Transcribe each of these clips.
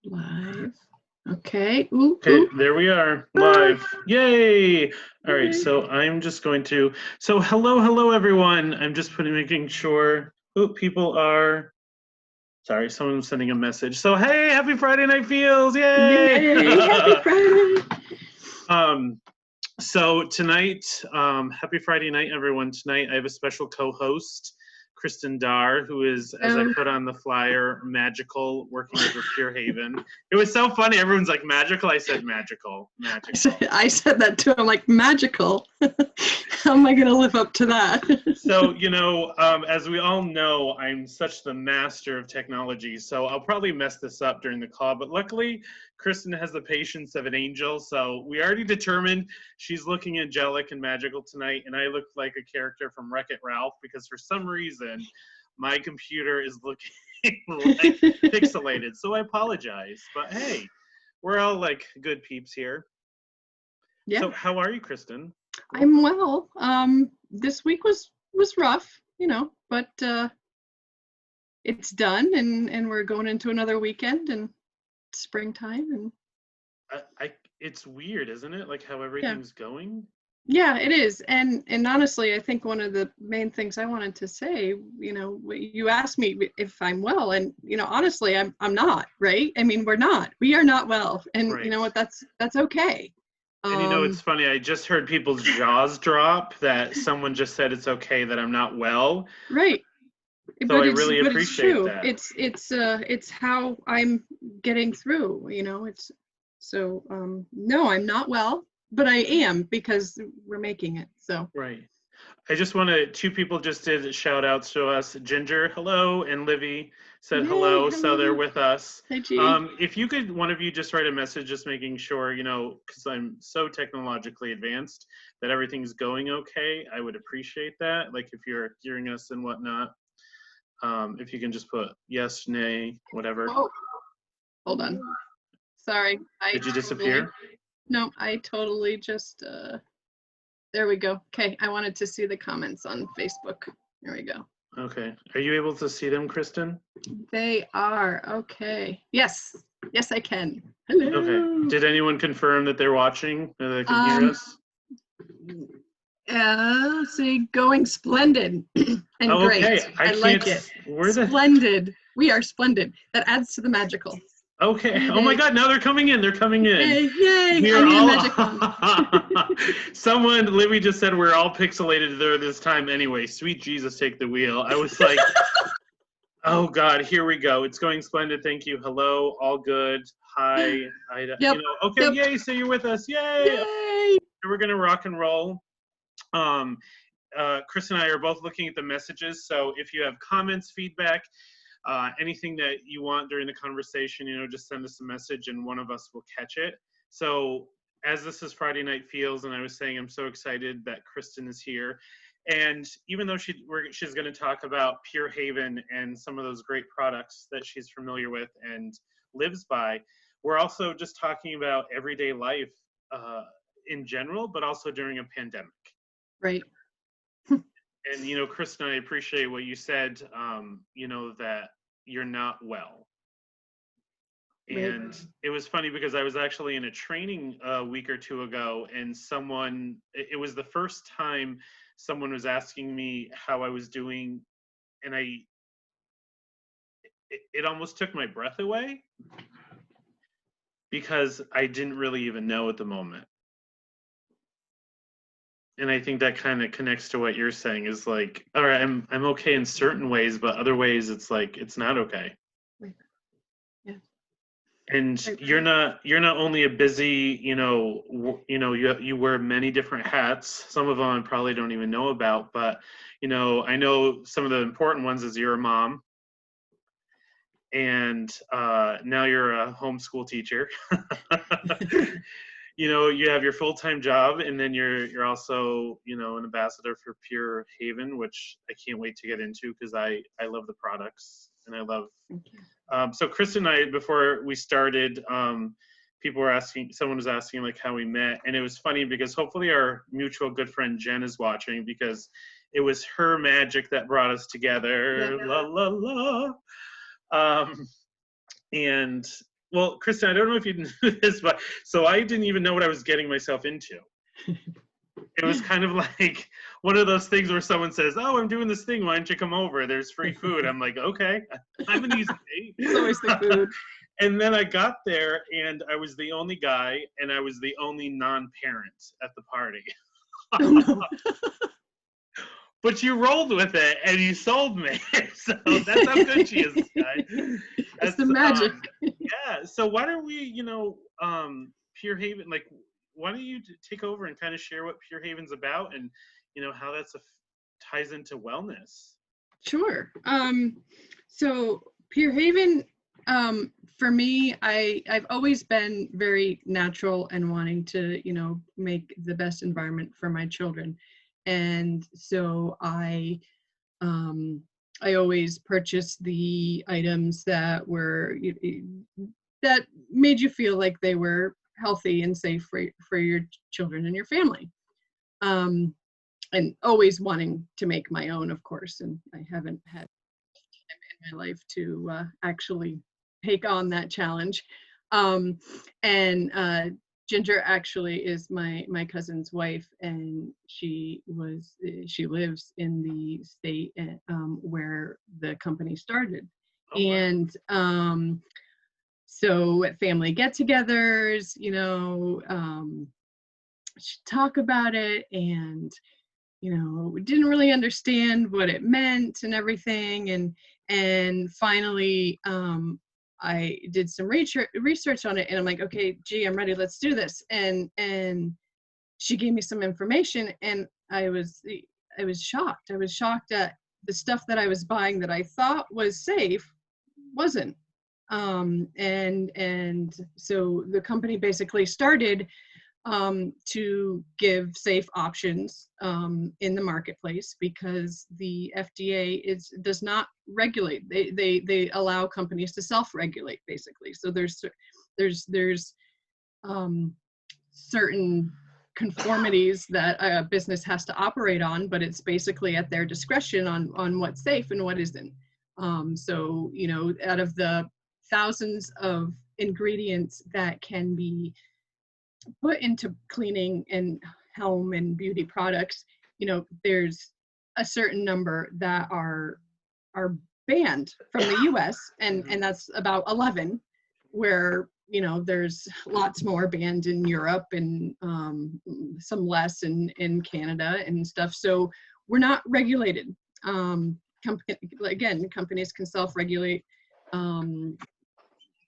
Live. Okay. Ooh, Okay, ooh. there we are, live. Yay! All right, so I'm just going to, so hello everyone. I'm just making sure, people are, sorry, someone's sending a message. So hey, happy Friday Night Feels, yay! Yay! Happy Friday! So tonight, happy Friday night, everyone. Tonight I have a special co-host, Kristin, Darrah, who is, as I put on the flyer, magical, working over Pure Haven. It was so funny. Everyone's like, magical? I said magical. I said that too. I'm like, magical? How am I going to live up to that? So, as we all know, I'm such the master of technology, so I'll probably mess this up during the call, but luckily, Kristin has the patience of an angel, so we already determined she's looking angelic and magical tonight, and I look like a character from Wreck-It Ralph, because for some reason, my computer is looking like pixelated, so I apologize, but hey, we're all like good peeps here. Yeah. So how are you, Kristin? I'm well. This week was rough, but it's done, and we're going into another weekend and springtime, and it's weird, isn't it? Like how everything's going. Yeah, it is. And honestly, I think one of the main things I wanted to say, you asked me if I'm well, and honestly, I'm not, right? I mean, we are not well, and right. You know what? That's okay. And it's funny, I just heard people's jaws drop that someone just said it's okay that I'm not well. Right. So I really appreciate that. It's how I'm getting through, it's so no, I'm not well, but I am, because we're making it. So right. I just want to, two people just did shout outs to us. Ginger, hello, and Livy said hello, so they're with us. Hi, G. If you could, one of you just write a message just making sure, because I'm so technologically advanced, that everything's going okay, I would appreciate that. Like if you're hearing us and whatnot, if you can just put yes, nay, whatever. Whoa. Hold on. Sorry. Did you disappear? No, I totally just... There we go. Okay, I wanted to see the comments on Facebook. There we go. Okay. Are you able to see them, Kristin? They are. Okay. Yes. Yes, I can. Hello. Okay. Did anyone confirm that they're watching, or they can hear us? Let's see. Going splendid and great. Okay. I like it. Splendid. We are splendid. That adds to the magical. Okay. Oh my God! Now they're coming in. They're coming in. Yay! We are all. Someone, Libby just said we're all pixelated there this time. Anyway, sweet Jesus, take the wheel. I was like, oh God, here we go. It's going splendid. Thank you. Hello. All good. Hi. Yep. Okay. Yep. Yay! So you're with us. Yay! Yay! We're gonna rock and roll. Chris and I are both looking at the messages. So if you have comments, feedback. Anything that you want during the conversation, just send us a message and one of us will catch it. So as this is Friday Night Feels, and I was saying I'm so excited that Kristin is here. And even though she's going to talk about Pure Haven and some of those great products that she's familiar with and lives by, we're also just talking about everyday life in general, but also during a pandemic. Right. And, Kristin, I appreciate what you said, that you're not well. And it was funny because I was actually in a training a week or two ago, and it was the first time someone was asking me how I was doing, and it almost took my breath away because I didn't really even know at the moment. And I think that kind of connects to what you're saying is like, all right, I'm okay in certain ways, but other ways it's like it's not okay. Yeah. And you're not only a busy, you wear many different hats. Some of them I probably don't even know about, but I know some of the important ones is you're a mom, and now you're a homeschool teacher. You have your full-time job, and then you're also, an ambassador for Pure Haven, which I can't wait to get into because I love the products and I love. So Kristin and I, before we started, someone was asking like how we met, and it was funny because hopefully our mutual good friend Jen is watching because it was her magic that brought us together. Yeah. La la la. And well, Kristin, I don't know if you knew this, but so I didn't even know what I was getting myself into. It was kind of like one of those things where someone says, "Oh, I'm doing this thing. Why don't you come over? There's free food." I'm like, "Okay, I'm an easy date." It's always the food. And then I got there, and I was the only guy, and I was the only non-parent at the party. Oh, no. But you rolled with it, and you sold me. So that's how good she is, guys. It's the magic. Yeah. So why don't we, Pure Haven, like, why don't you take over and kind of share what Pure Haven's about, and how that's ties into wellness. Sure. So Pure Haven, for me, I've always been very natural and wanting to, make the best environment for my children. And so I always purchased the items that were, that made you feel like they were healthy and safe for your children and your family. And always wanting to make my own, of course, and I haven't had time in my life to actually take on that challenge. Ginger actually is my cousin's wife, and she lives in the state where the company started. Oh, wow. And so at family get-togethers, she'd talk about it, and we didn't really understand what it meant and everything. And finally, I did some research on it, and I'm like, okay, gee, I'm ready. Let's do this. And she gave me some information, and I was shocked. I was shocked at the stuff that I was buying that I thought was safe wasn't. And so the company basically started to give safe options in the marketplace, because the FDA does not regulate. They allow companies to self-regulate, basically. So there's certain conformities that a business has to operate on, but it's basically at their discretion on what's safe and what isn't. So out of the thousands of ingredients that can be put into cleaning and home and beauty products, there's a certain number that are banned from the US, and that's about 11, where there's lots more banned in Europe, and some less in Canada and stuff. So we're not regulated. Companies can self-regulate.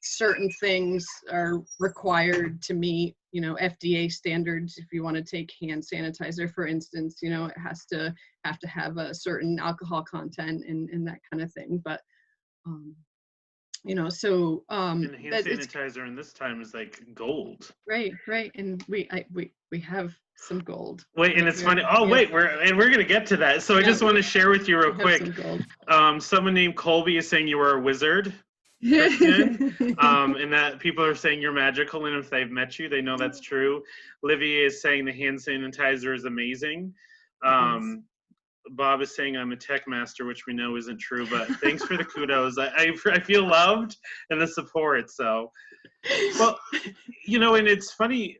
Certain things are required to meet, FDA standards. If you want to take hand sanitizer, for instance, it has to have a certain alcohol content and that kind of thing. But, so and hand sanitizer in this time is like gold. Right. And we have some gold. Wait, and it's funny. Oh, wait, we're gonna get to that. So I just want to share with you real quick. Someone named Colby is saying you were a wizard. And that people are saying you're magical, and if they've met you, they know that's true. Livia is saying the hand sanitizer is amazing. Bob is saying I'm a tech master, which we know isn't true, but thanks for the kudos. I feel loved and the support. So, well, and it's funny.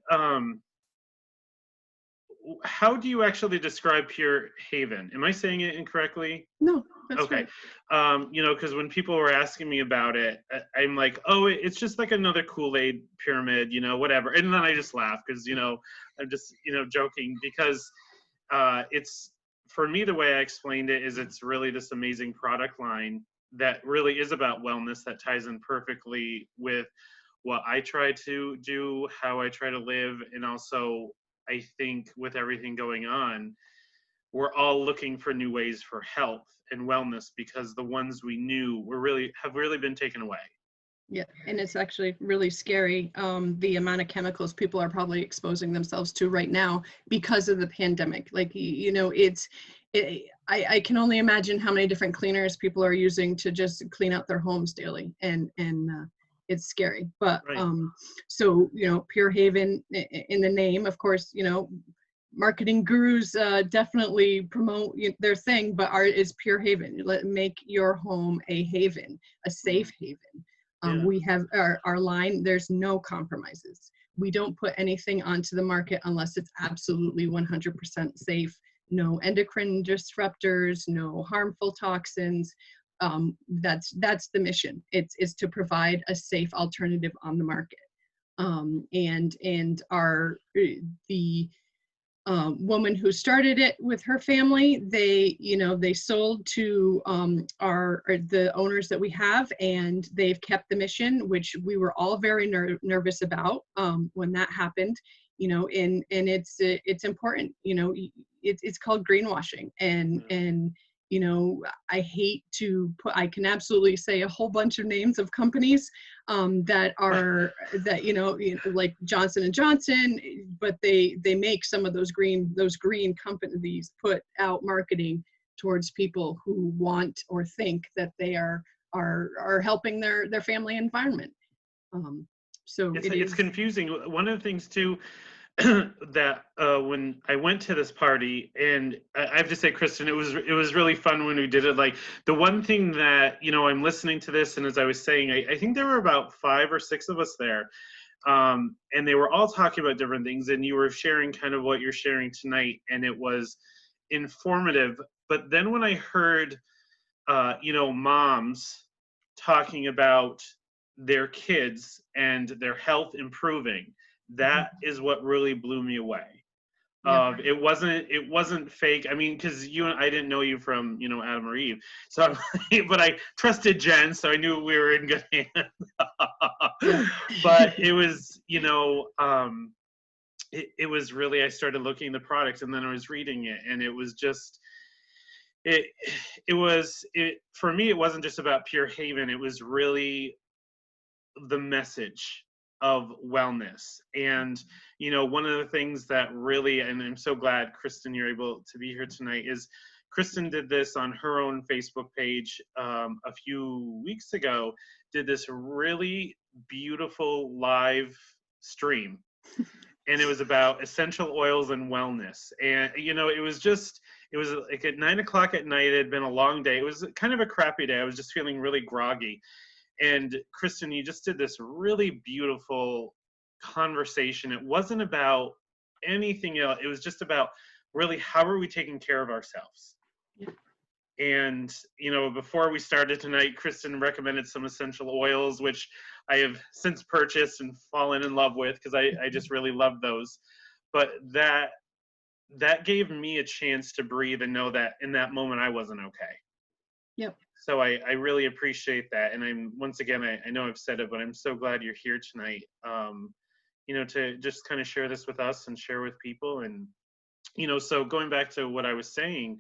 How do you actually describe Pure Haven? Am I saying it incorrectly? No, that's okay. Right. Because when people were asking me about it, I'm like, oh, it's just like another Kool-Aid pyramid, whatever. And then I just laugh because, I'm just, joking, because it's, for me, the way I explained it is it's really this amazing product line that really is about wellness, that ties in perfectly with what I try to do, how I try to live, and also I think with everything going on, we're all looking for new ways for health and wellness, because the ones we knew have really been taken away. Yeah, and it's actually really scary, the amount of chemicals people are probably exposing themselves to right now because of the pandemic. Like, I can only imagine how many different cleaners people are using to just clean out their homes daily, and it's scary. But right. So Pure Haven in the name, of course, marketing gurus definitely promote their thing, but ours is Pure Haven. Make your home a haven, a safe haven. Yeah. We have our line, there's no compromises. We don't put anything onto the market unless it's absolutely 100% safe. No endocrine disruptors, no harmful toxins. That's the mission. It's to provide a safe alternative on the market. And the woman who started it with her family, they sold to the owners that we have, and they've kept the mission, which we were all very nervous about when that happened. And it's important. It's called greenwashing, and I hate to put, I can absolutely say a whole bunch of names of companies that like Johnson and Johnson, but they make some of those green companies put out marketing towards people who want or think that they are helping their family environment. So it's confusing. One of the things too, that when I went to this party, and I have to say, Kristin, it was really fun when we did it. Like, the one thing that, I'm listening to this, and as I was saying, I think there were about 5 or 6 of us there, and they were all talking about different things, and you were sharing kind of what you're sharing tonight, and it was informative. But then when I heard, moms talking about their kids and their health improving, that is what really blew me away. It wasn't fake. I mean, because I didn't know you from Adam or Eve, so but I trusted Jen, so I knew we were in good hands. But it was it was really, I started looking at the product, and then I was reading it, and it was just for me, it wasn't just about Pure Haven. It was really the message of wellness. And one of the things that really, and I'm so glad, Kristin, you're able to be here tonight, is Kristin did this on her own Facebook page a few weeks ago, did this really beautiful live stream, and it was about essential oils and wellness. And it was like at 9 o'clock at night. It had been a long day. It was kind of a crappy day. I was just feeling really groggy. And Kristin, you just did this really beautiful conversation. It wasn't about anything else. It was just about really, how are we taking care of ourselves? Yeah. And, before we started tonight, Kristin recommended some essential oils, which I have since purchased and fallen in love with, because I just really love those. But that gave me a chance to breathe and know that in that moment I wasn't okay. Yep. So I really appreciate that. And once again, I know I've said it, but I'm so glad you're here tonight, to just kind of share this with us and share with people. And, so going back to what I was saying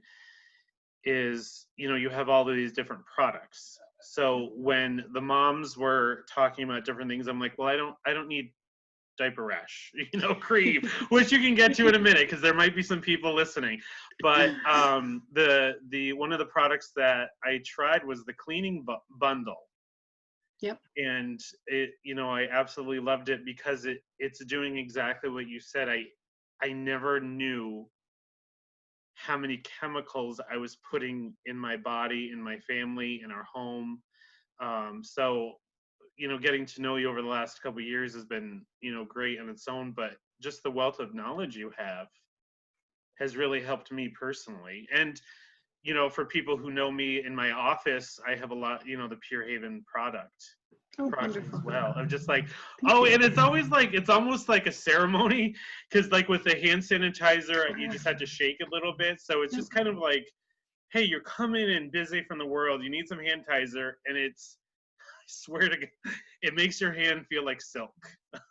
is, you have all of these different products. So when the moms were talking about different things, I'm like, well, I don't need diaper rash, cream, which you can get to in a minute, because there might be some people listening. But the one of the products that I tried was the cleaning bundle. Yep. And it, I absolutely loved it, because it's doing exactly what you said. I never knew how many chemicals I was putting in my body, in my family, in our home. So getting to know you over the last couple of years has been, great on its own, but just the wealth of knowledge you have has really helped me personally. And, for people who know me in my office, I have a lot, the Pure Haven product as well. I'm just like, and it's always like, it's almost like a ceremony, because like with the hand sanitizer, you just have to shake a little bit. So it's just kind of like, hey, you're coming in busy from the world, you need some hand sanitizer, and it's, I swear to God, it makes your hand feel like silk.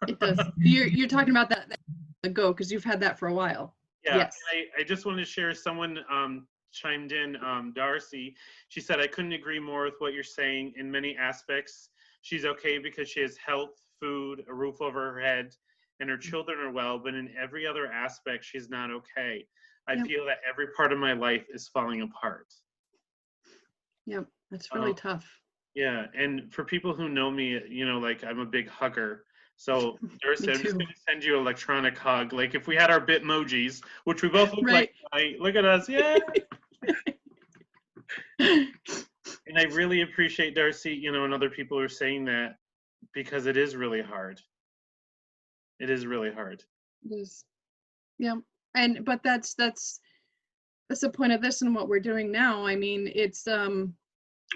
It does. You're talking about that ago, because you've had that for a while. Yeah. Yes. I just wanted to share, someone chimed in, Darcy. She said, I couldn't agree more with what you're saying. In many aspects, she's okay because she has health, food, a roof over her head, and her children are well, but in every other aspect, she's not okay. I feel that every part of my life is falling apart. Yep, that's really tough. Yeah, and for people who know me, like, I'm a big hugger. So, Darcy, I'm just going to send you an electronic hug. Like, if we had our Bitmojis, which we both look like tonight. Look at us, yeah. And I really appreciate Darcy, you know, and other people are saying that, because it is really hard. It is really hard. It is. Yeah. But that's the point of this and what we're doing now. I mean, it's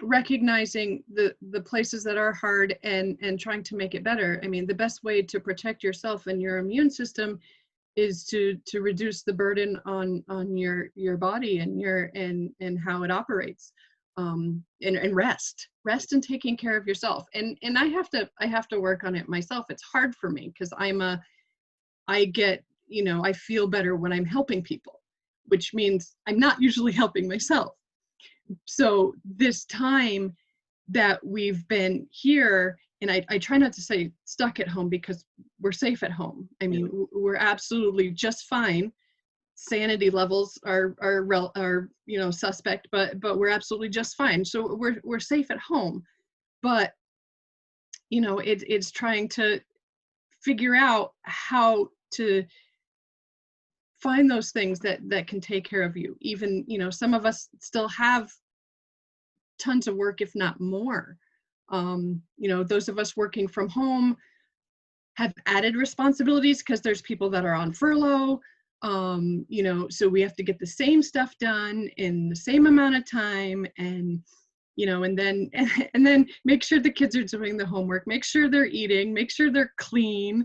recognizing the places that are hard and trying to make it better. I mean, the best way to protect yourself and your immune system is to reduce the burden on your body and how it operates, and rest and taking care of yourself. And I have to work on it myself. It's hard for me because I get, you know, I feel better when I'm helping people, which means I'm not usually helping myself. So this time that we've been here, and I try not to say stuck at home because we're safe at home. I mean, we're absolutely just fine. Sanity levels are you know, suspect, but we're absolutely just fine. So we're safe at home. But you know, it's trying to figure out how to find those things that can take care of you. Even, you know, some of us still have tons of work, if not more. You know, those of us working from home have added responsibilities because there's people that are on furlough. You know, so we have to get the same stuff done in the same amount of time, and you know, and then make sure the kids are doing the homework, make sure they're eating, make sure they're clean,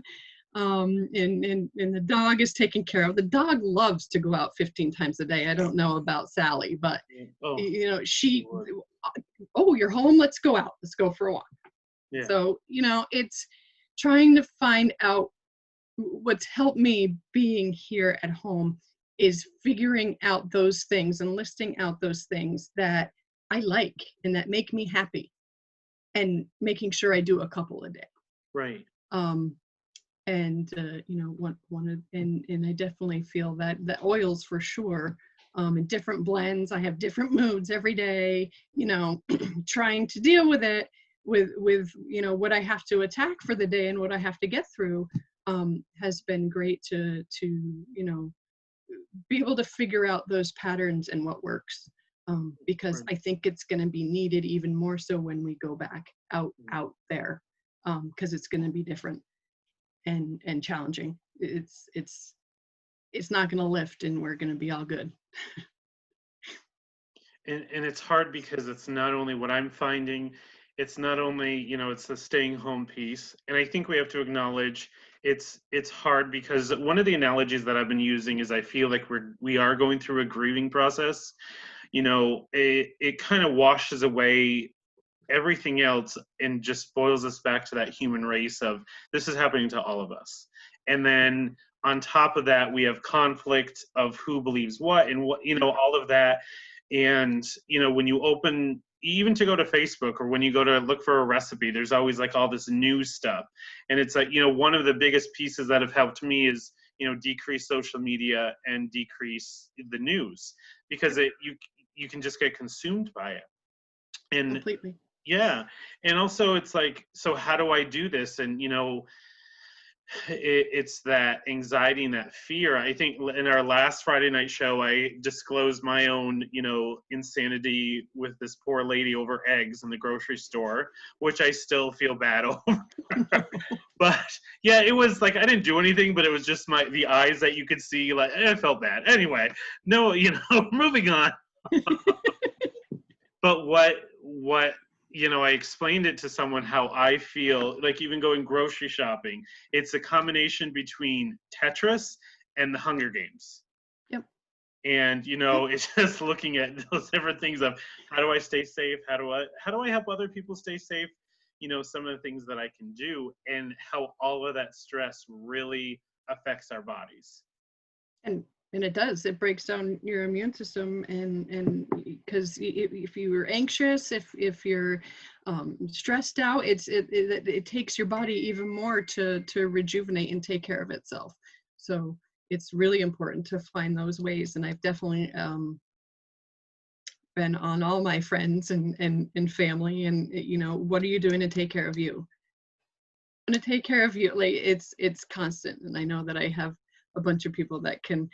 and the dog is taken care of. The dog loves to go out 15 times a day. I don't know about Sally, but you know, oh, you're home, let's go out, let's go for a walk. Yeah. So, you know, it's trying to find out what's helped me being here at home is figuring out those things and listing out those things that I like and that make me happy, and making sure I do a couple a day. Right. And you know, one of, and I definitely feel that the oils for sure, in different blends. I have different moods every day, you know, trying to deal with it with you know, what I have to attack for the day and what I have to get through, has been great to you know, be able to figure out those patterns and what works, because I think it's going to be needed even more so when we go back out there, because it's going to be different and challenging. It's not going to lift and we're going to be all good. And it's hard because it's not only what I'm finding, it's not only, you know, it's the staying home piece. And I think we have to acknowledge it's hard because one of the analogies that I've been using is I feel like we are going through a grieving process. You know, it kind of washes away everything else and just boils us back to that human race of this is happening to all of us. And then on top of that, we have conflict of who believes what and what, you know, all of that. And, you know, when you open, even to go to Facebook or when you go to look for a recipe, there's always like all this new stuff. And it's like, you know, one of the biggest pieces that have helped me is, you know, decrease social media and decrease the news, because you can just get consumed by it. And completely. Yeah. And also it's like, so how do I do this? And, you know, it's that anxiety and that fear. I think in our last Friday night show, I disclosed my own, you know, insanity with this poor lady over eggs in the grocery store, which I still feel bad over. But yeah, it was like, I didn't do anything, but it was just the eyes that you could see, like, I felt bad. Anyway, no, you know, moving on. But what, you know, I explained it to someone how I feel, like even going grocery shopping, it's a combination between Tetris and the Hunger Games. Yep. And, you know, it's just looking at those different things of how do I stay safe? How do I help other people stay safe? You know, some of the things that I can do and how all of that stress really affects our bodies. And it does, it breaks down your immune system, and because if you were anxious, if you're stressed out, it takes your body even more to rejuvenate and take care of itself. So it's really important to find those ways. And I've definitely been on all my friends and family, and you know, what are you doing to take care of you? I'm gonna take care of you. Like it's constant, and I know that I have a bunch of people that can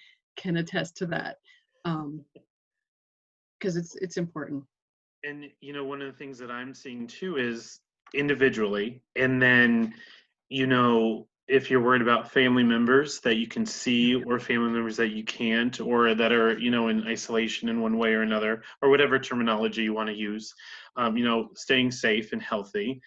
attest to that, because it's important. And, one of the things that I'm seeing too is individually, and then, if you're worried about family members that you can see or family members that you can't, or that are, in isolation in one way or another, or whatever terminology you want to use, staying safe and healthy.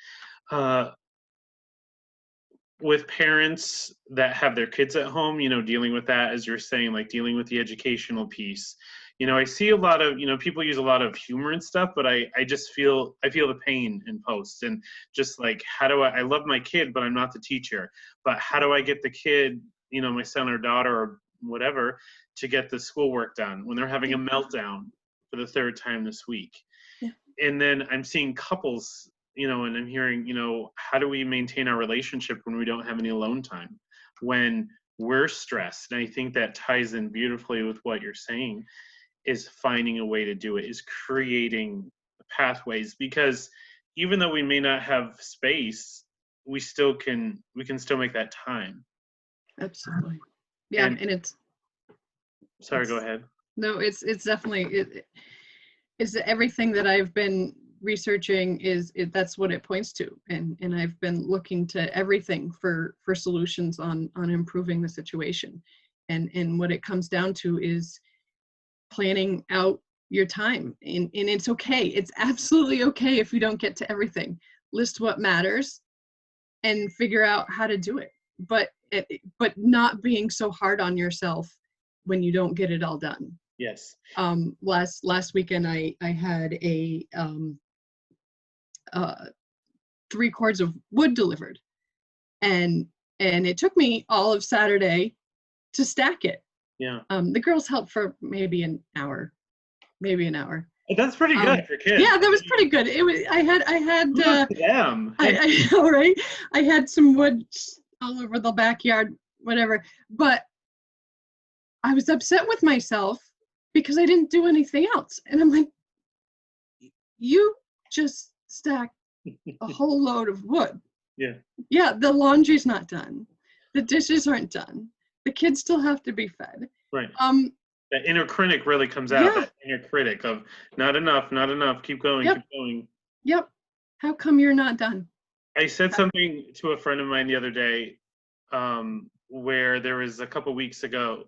With parents that have their kids at home, dealing with that, as you're saying, like dealing with the educational piece. I see a lot of, people use a lot of humor and stuff, but I just I feel the pain in posts, and just like, how do I love my kid, but I'm not the teacher, but how do I get the kid, my son or daughter or whatever, to get the schoolwork done when they're having a meltdown for the third time this week? Yeah. And then I'm seeing couples, and I'm hearing, how do we maintain our relationship when we don't have any alone time, when we're stressed? And I think that ties in beautifully with what you're saying, is finding a way to do it, is creating pathways, because even though we may not have space, we can still make that time. Absolutely. Yeah. And sorry, go ahead. No, it's definitely, it's everything that I've been researching that's what it points to, and I've been looking to everything for solutions on improving the situation, and what it comes down to is planning out your time, and it's okay, it's absolutely okay if you don't get to everything. List what matters and figure out how to do it, but not being so hard on yourself when you don't get it all done. Yes. Last weekend I had a 3 cords of wood delivered, and it took me all of Saturday to stack it. Yeah. The girls helped for maybe an hour. That's pretty good for kids. Yeah, that was pretty good. It was. I had. Them. I know, right? I had some wood all over the backyard, whatever. But I was upset with myself because I didn't do anything else, and I'm like, you just stacked a whole load of wood. Yeah. Yeah, the laundry's not done. The dishes aren't done. The kids still have to be fed. Right. That inner critic really comes out. Yeah. That inner critic of not enough, keep going, yep. Keep going. Yep. How come you're not done? I said something to a friend of mine the other day, where there was a couple weeks ago,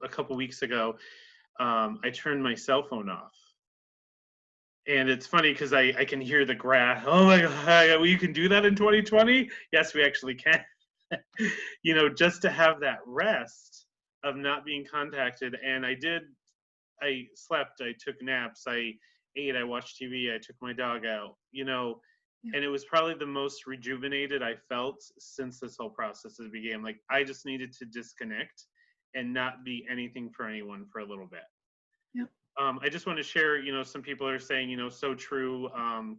I turned my cell phone off. And it's funny because I can hear the grass. Oh my God, you can do that in 2020? Yes, we actually can. Just to have that rest of not being contacted. And I slept, I took naps, I ate, I watched TV, I took my dog out, and it was probably the most rejuvenated I felt since this whole process has began. Like, I just needed to disconnect and not be anything for anyone for a little bit. Yeah. I just want to share, some people are saying, so true.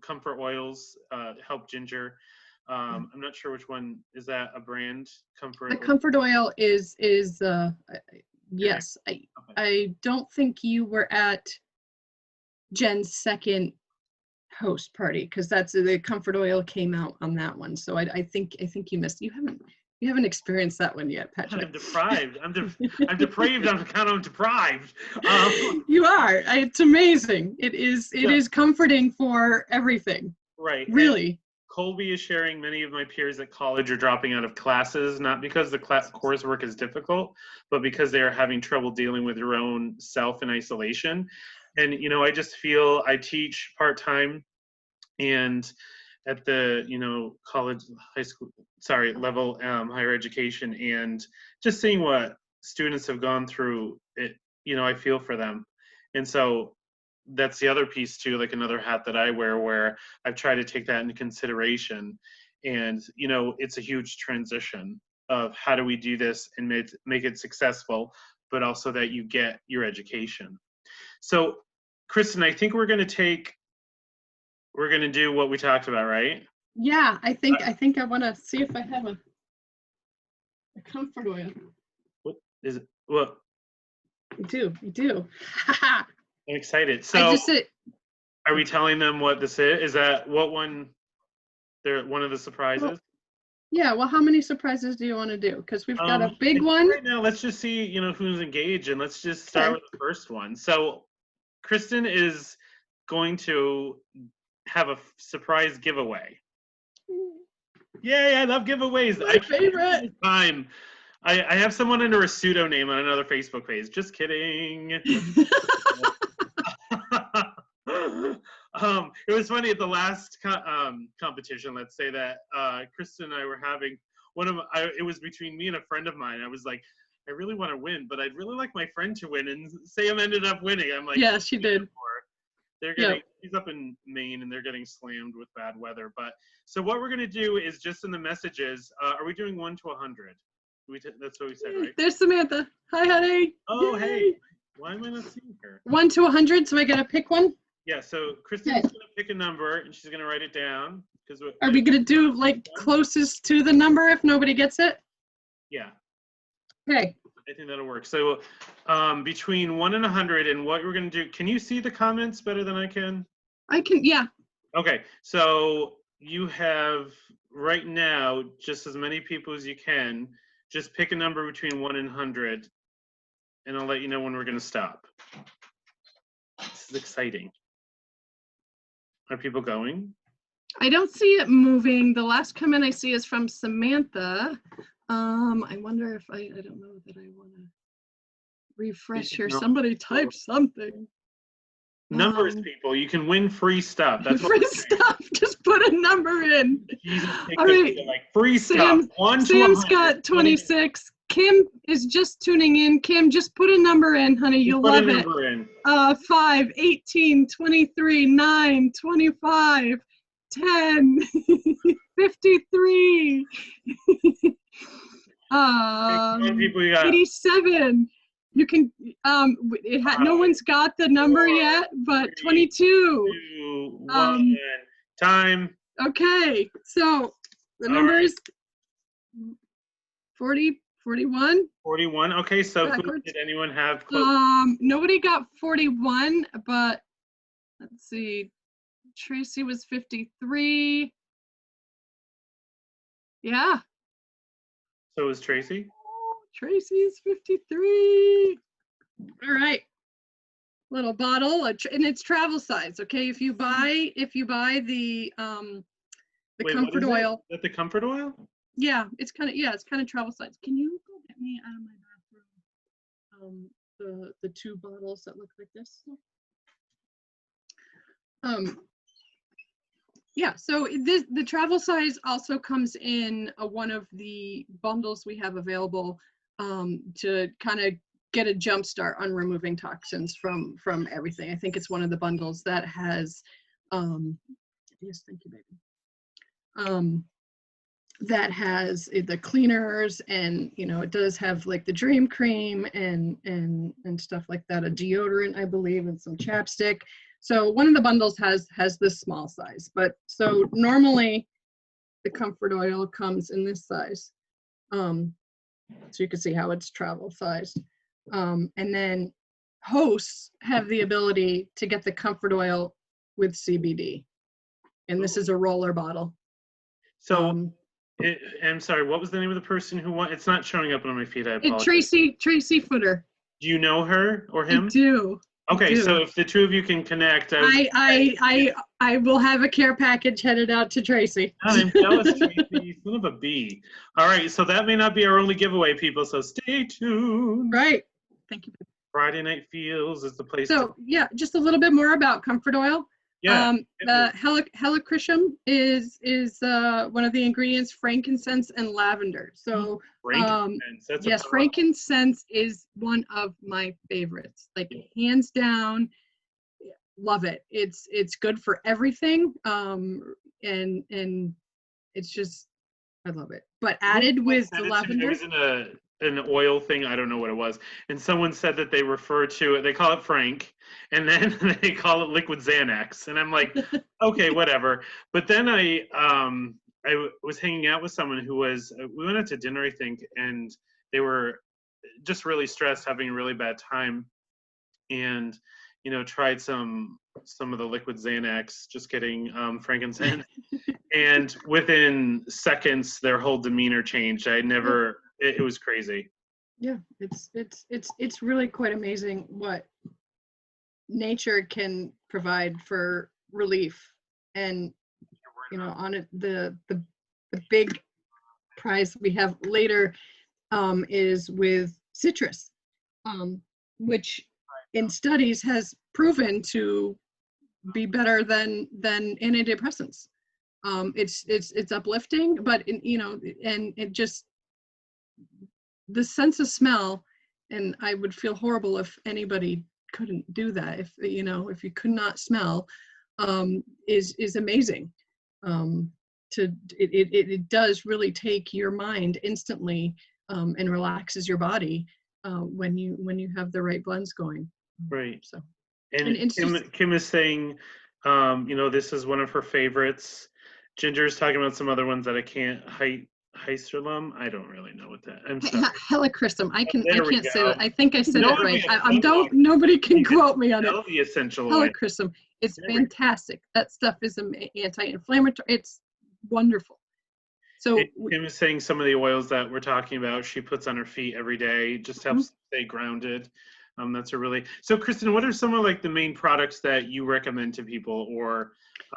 Comfort oils help ginger. I'm not sure which one. Is that a brand? The comfort oil is yes. Okay. I don't think you were at Jen's second host party, because that's the comfort oil came out on that one. So I think you missed. You haven't experienced that one yet, Patrick. I'm deprived. I'm depraved on account of deprived. You are. It's amazing. It is comforting for everything. Right. Really. And Colby is sharing many of my peers at college are dropping out of classes, not because the coursework is difficult, but because they are having trouble dealing with their own self in isolation. And, I just feel I teach part-time and at the, college, high school, level, higher education, and just seeing what students have gone through it, I feel for them. And so that's the other piece too, like another hat that I wear, where I've tried to take that into consideration. And, it's a huge transition of how do we do this and make it successful, but also that you get your education. So, Kristin, I think we're going to do what we talked about, right? Yeah, I think I want to see if I have a comfort oil. What is it? What? You do. I'm excited. So, are we telling them what this is? Is that what one? They're one of the surprises. Well, yeah. Well, how many surprises do you want to do? Because we've got a big one right now. Let's just see, who's engaged, and let's just start with the first one. So, Kristin is going to have a surprise giveaway. Yay, I love giveaways. My favorite. Time. I have someone under a pseudo name on another Facebook page. Just kidding. It was funny at the last competition. Let's say that Kristin and I were having it was between me and a friend of mine. I was like, I really want to win, but I'd really like my friend to win. And Sam ended up winning. I'm like, yeah, she did. They're getting, he's up in Maine and they're getting slammed with bad weather. But so what we're gonna do is just in the messages. Are we doing 1 to 100? That's what we said, right? There's Samantha. Hi, honey. Oh, Yay. hey. Why am I not seeing her? 1 to 100. So I gotta pick one. Yeah. So Kristin's gonna pick a number and she's gonna write it down. Are we gonna do like closest to the number if nobody gets it? Yeah. Okay. I think that'll work. So between 1 and 100, and what we're going to do, can you see the comments better than I can? I can, yeah. Okay, so you have right now just as many people as you can. Just pick a number between 1 and 100, and I'll let you know when we're going to stop. This is exciting. Are people going? I don't see it moving. The last comment I see is from Samantha. I wonder if I don't know that I want to refresh here. Somebody type something. Numbers, people. You can win free stuff. That's free stuff. Just put a number in. Jesus, all right. Like free stuff. Sam's got 26. Kim is just tuning in. Kim, just put a number in, honey. You'll love it. Put a number in. 5, 18, 23, 9, 25, 10, 53. People you got? 87. You can no one's got the number yet, but 22. 2, 1, time. Okay, so the number is 40, 41. 41. Okay, so who did anyone have close? Nobody got 41, but let's see. Tracy was 53. Yeah. So was Tracy? Tracy's 53. All right. Little bottle, and it's travel size. Okay, if you buy the comfort oil. Is that the comfort oil? Yeah, it's kind of travel size. Can you go get me out of my bathroom the 2 bottles that look like this? Yeah, so the travel size also comes in one of the bundles we have available to kind of get a jump start on removing toxins from everything. I think it's one of the bundles that has, yes, thank you, baby. That has the cleaners, and it does have like the dream cream and stuff like that, a deodorant, I believe, and some chapstick. So one of the bundles has this small size, but so normally the comfort oil comes in this size. So you can see how it's travel sized. And then hosts have the ability to get the comfort oil with CBD. And this is a roller bottle. So I'm sorry, what was the name of the person who won? It's not showing up on my feed. I apologize. Tracy Footer. Do you know her or him? I do. Okay, so if the two of you can connect, I will have a care package headed out to Tracy. I'm jealous, Tracy. Son of a bee. All right, so that may not be our only giveaway, people. So stay tuned. Right. Thank you. Friday Night Feels is the place. So yeah, just a little bit more about comfort oil. Yeah. Helichrysum is one of the ingredients, frankincense and lavender. So frankincense. Yes, frankincense is one of my favorites. Like hands down, love it. It's good for everything. And it's just, I love it. But added with the lavender. It was in an oil thing, I don't know what it was, and someone said that they refer to it, they call it Frank, and then they call it liquid Xanax, and I'm like, okay, whatever. But then I was hanging out with someone who we went out to dinner, I think, and they were just really stressed, having a really bad time, and tried some of the liquid Xanax, just kidding, frankincense, and within seconds their whole demeanor changed. It was crazy. Yeah, it's really quite amazing what nature can provide for relief And on it, the big prize we have later is with citrus, which in studies has proven to be better than antidepressants. It's uplifting, but and it just, the sense of smell, and I would feel horrible if anybody couldn't do that. If you could not smell, is amazing. It does really take your mind instantly, and relaxes your body when you have the right blends going. Right. So, and it's Kim is saying, this is one of her favorites. Ginger's talking about some other ones that I can't. Heisterlum. I don't really know what that. I'm sorry. Helichrysum. I can't say that. I think I said No, it right. Nobody can quote me on it. The essential oil. Helichrysum. It's fantastic. That stuff is anti-inflammatory. It's wonderful. So Kim is saying some of the oils that we're talking about, she puts on her feet every day, just helps stay grounded. That's a really, so Kristin, what are some of like the main products that you recommend to people, or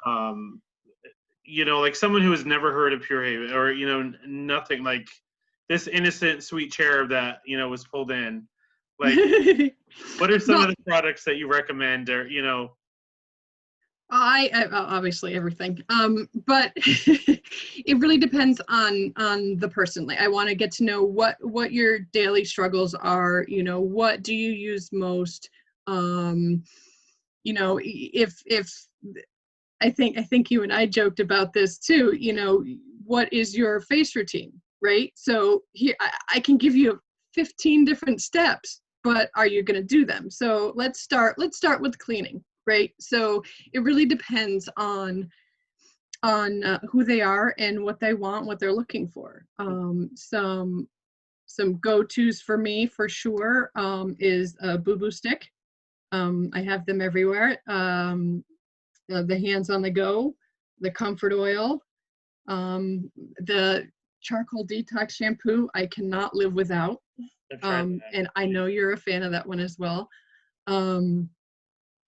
like someone who has never heard of Pure Haven, or nothing, like this innocent sweet cherub that was pulled in, like what are some of the products that you recommend, or I obviously everything, but it really depends on the person. Like, I want to get to know what your daily struggles are. What do you use most? If I think you and I joked about this too. What is your face routine, right? So here I can give you 15 different steps, but are you going to do them? So let's start with cleaning. Right. So it really depends on who they are and what they want, what they're looking for. Some go-tos for me for sure is a Boo Boo stick. I have them everywhere. The Hands on the Go, the Comfort Oil, the Charcoal Detox Shampoo. I cannot live without. And I know you're a fan of that one as well.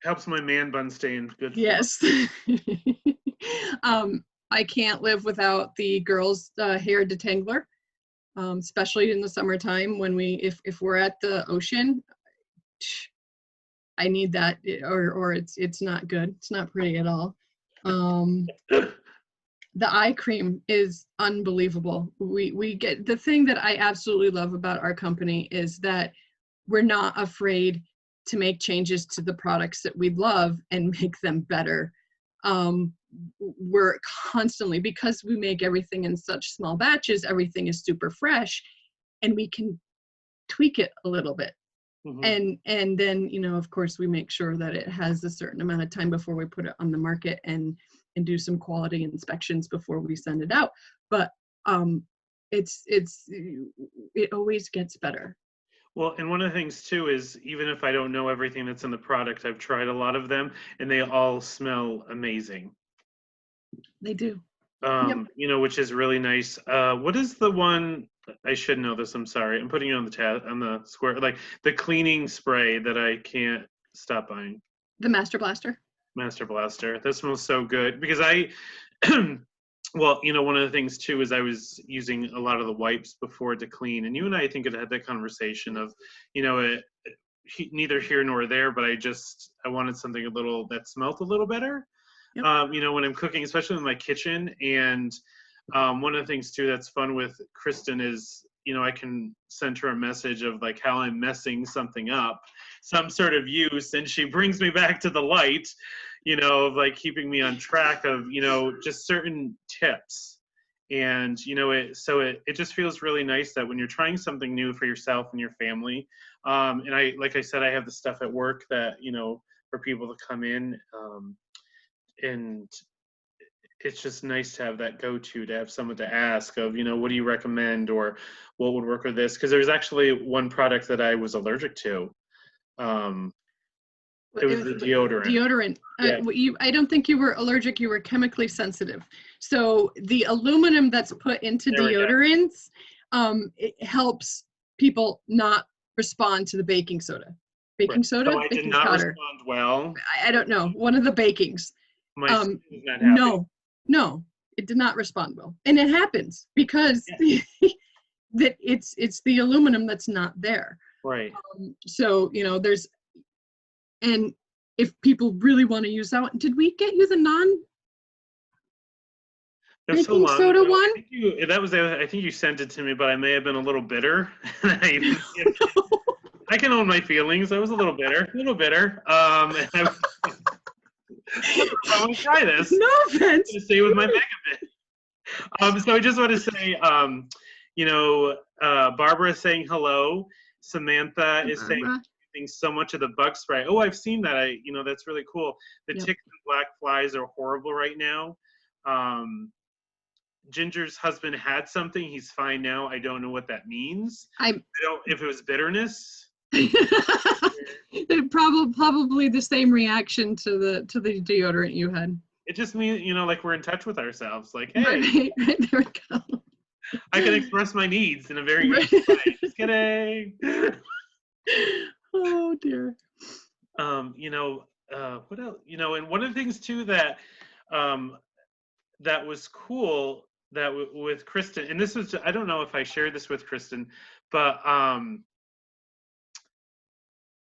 Helps my man bun stay in good form. Yes. I can't live without the girls' hair detangler, especially in the summertime when if we're at the ocean. I need that, or it's not good. It's not pretty at all. The eye cream is unbelievable. We get, the thing that I absolutely love about our company is that we're not afraid to make changes to the products that we love and make them better. We're constantly, because we make everything in such small batches, everything is super fresh, and we can tweak it a little bit. And then, of course, we make sure that it has a certain amount of time before we put it on the market, and do some quality inspections before we send it out. But it always gets better. Well, and one of the things too is, even if I don't know everything that's in the product, I've tried a lot of them and they all smell amazing. They do. Which is really nice. What is the one, I should know this, I'm sorry, I'm putting it on the square, like the cleaning spray that I can't stop buying. The Master Blaster. That smells so good, because well, one of the things too is I was using a lot of the wipes before to clean, and you and I think, had that conversation of, neither here nor there, but I wanted something that smelled a little better. Yep. When I'm cooking, especially in my kitchen. And one of the things too that's fun with Kristin is, I can send her a message of like how I'm messing something up, some sort of use, and she brings me back to the light, of like keeping me on track of, just certain tips. And, it just feels really nice that when you're trying something new for yourself and your family, and like I said, I have the stuff at work that, for people to come in, and it's just nice to have that go-to, to have someone to ask of, what do you recommend, or what would work with this? Because there was actually one product that I was allergic to. It was the deodorant. Yeah. I don't think you were allergic. You were chemically sensitive. So the aluminum that's put into deodorants, it helps people not respond to the baking soda. Baking soda? So I did not respond well. I don't know. One of the bakings. My skin was not happy. No, it did not respond well. And it happens because that it's the aluminum that's not there. Right. So, and if people really want to use that one, did we get you the baking soda one? I think you sent it to me, but I may have been a little bitter. I can own my feelings. I was a little bitter. I want to try this. No offense. To stay with my megabit. So I just want to say, Barbara is saying hello. Samantha is saying so much of the bug spray. Oh, I've seen that. That's really cool. The ticks and black flies are horrible right now. Ginger's husband had something. He's fine now. I don't know what that means. If it was bitterness. Probably the same reaction to the deodorant you had. It just means, like we're in touch with ourselves. Like, hey, right, there we go. I can express my needs in a very easy way. Just kidding. Oh dear. What else? And one of the things too that that was cool with Kristin, and this was, I don't know if I shared this with Kristin, but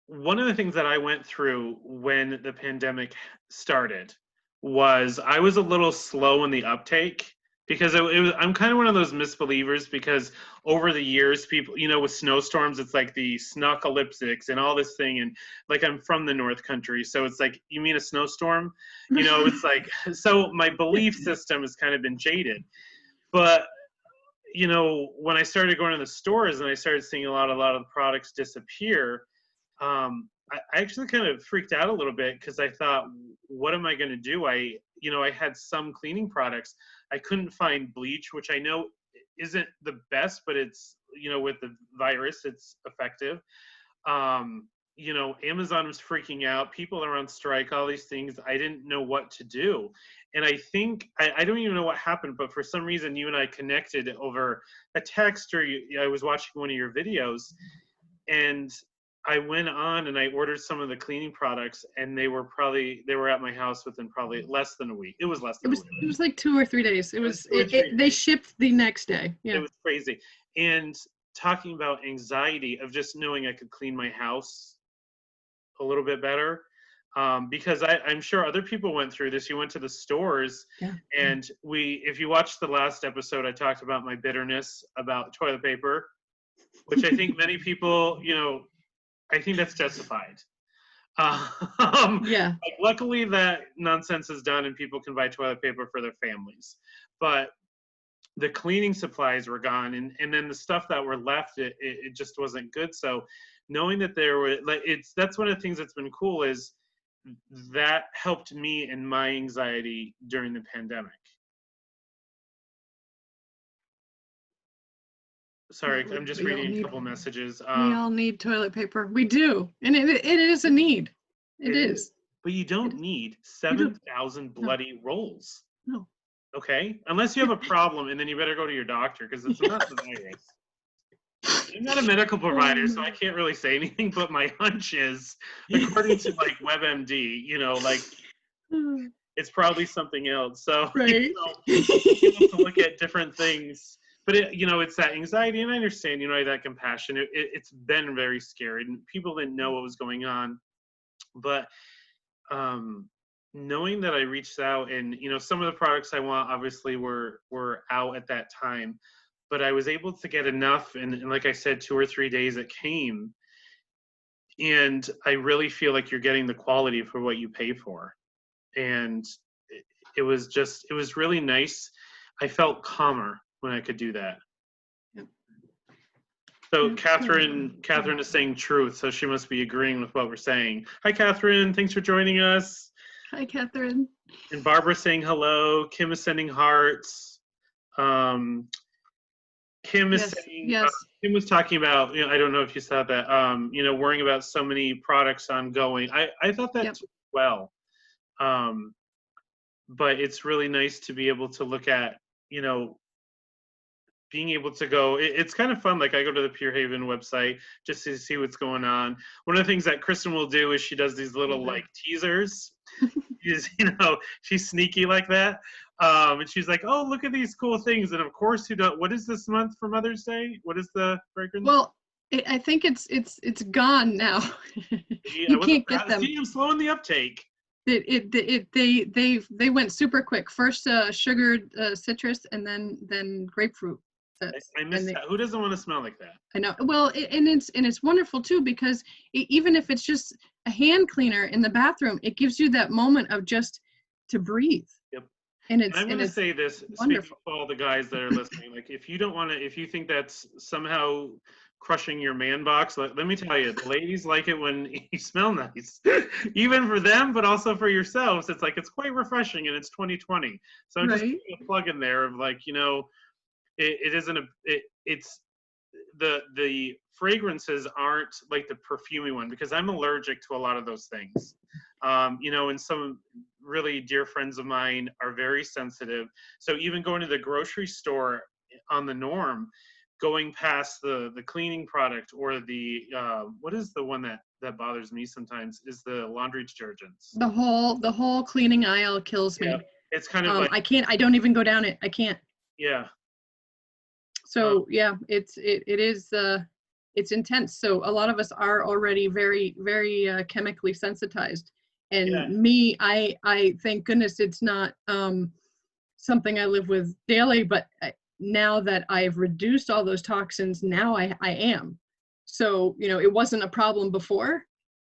one of the things that I went through when the pandemic started was I was a little slow in the uptake because I'm kind of one of those misbelievers because over the years, people, with snowstorms, it's like the snuckalyptics and all this thing. And like, I'm from the North Country. So it's like, you mean a snowstorm? It's like, so my belief system has kind of been jaded. But, when I started going to the stores and I started seeing a lot of the products disappear, I actually kind of freaked out a little bit because I thought, what am I going to do? I had some cleaning products. I couldn't find bleach, which I know isn't the best, but it's, with the virus, it's effective. Amazon was freaking out. People are on strike, all these things. I didn't know what to do. And I think, I don't even know what happened, but for some reason, you and I connected over a text or I was watching one of your videos and I went on and I ordered some of the cleaning products and they were at my house within probably less than a week. It was less than a week. It was like 2 or 3 days. They shipped the next day. Yeah. It was crazy. And talking about anxiety of just knowing I could clean my house a little bit better. Because I'm sure other people went through this. You went to the stores and if you watched the last episode, I talked about my bitterness about toilet paper, which I think many people, I think that's justified. Like, luckily that nonsense is done and people can buy toilet paper for their families. But the cleaning supplies were gone and then the stuff that were left, it just wasn't good. So knowing that there were, like, that's one of the things that's been cool is that helped me in my anxiety during the pandemic. Sorry, I'm just reading a couple messages. We all need toilet paper. We do. And it is a need. It is. But you don't need 7,000 bloody rolls. No. Okay? Unless you have a problem, and then you better go to your doctor, because it's not the virus. I'm not a medical provider, so I can't really say anything, but my hunch is, according to, like, WebMD, it's probably something else. So, right. You have to look at different things. But, it's that anxiety, and I understand, that compassion. It's been very scary, and people didn't know what was going on. But knowing that I reached out, and, some of the products I want, obviously, were out at that time. But I was able to get enough, and like I said, 2 or 3 days it came. And I really feel like you're getting the quality for what you pay for. And it was really nice. I felt calmer when I could do that. Yep. So Catherine is saying truth, so she must be agreeing with what we're saying. Hi, Catherine. Thanks for joining us. Hi, Catherine. And Barbara's saying hello. Kim is sending hearts. Kim is saying, Kim was talking about, I don't know if you saw that, worrying about so many products ongoing. I thought that too as well. But it's really nice to be able to look at, being able to go, it's kind of fun. Like I go to the Pure Haven website just to see what's going on. One of the things that Kristin will do is she does these little like teasers. She's, she's sneaky like that. And she's like, oh, look at these cool things. And of course, what is this month for Mother's Day? What is the fragrance? Well, I think it's gone now. Yeah, You can't get them. See, I'm slowing the uptake. They went super quick. First sugared citrus, and then grapefruit. I miss that. Who doesn't want to smell like that? I know. Well, and it's wonderful too, because even if it's just a hand cleaner in the bathroom, it gives you that moment of just to breathe. Yep. And I'm going to say this, wonderful. Speaking to all the guys that are listening, like if you think that's somehow crushing your man box, let me tell you, the ladies like it when you smell nice. Even for them, but also for yourselves. It's like, it's quite refreshing, and it's 2020. So I'm just putting a plug in there of like, it's the fragrances aren't like the perfumey one, because I'm allergic to a lot of those things. And some really dear friends of mine are very sensitive. So even going to the grocery store on the norm, going past the cleaning product or the what is the one that bothers me sometimes is the laundry detergents. The whole cleaning aisle kills me. It's kind of like, I don't even go down it. I can't. Yeah. So yeah, it is it's intense. So a lot of us are already very, very chemically sensitized. And me, I thank goodness it's not something I live with daily, but now that I've reduced all those toxins, now I am. So, it wasn't a problem before,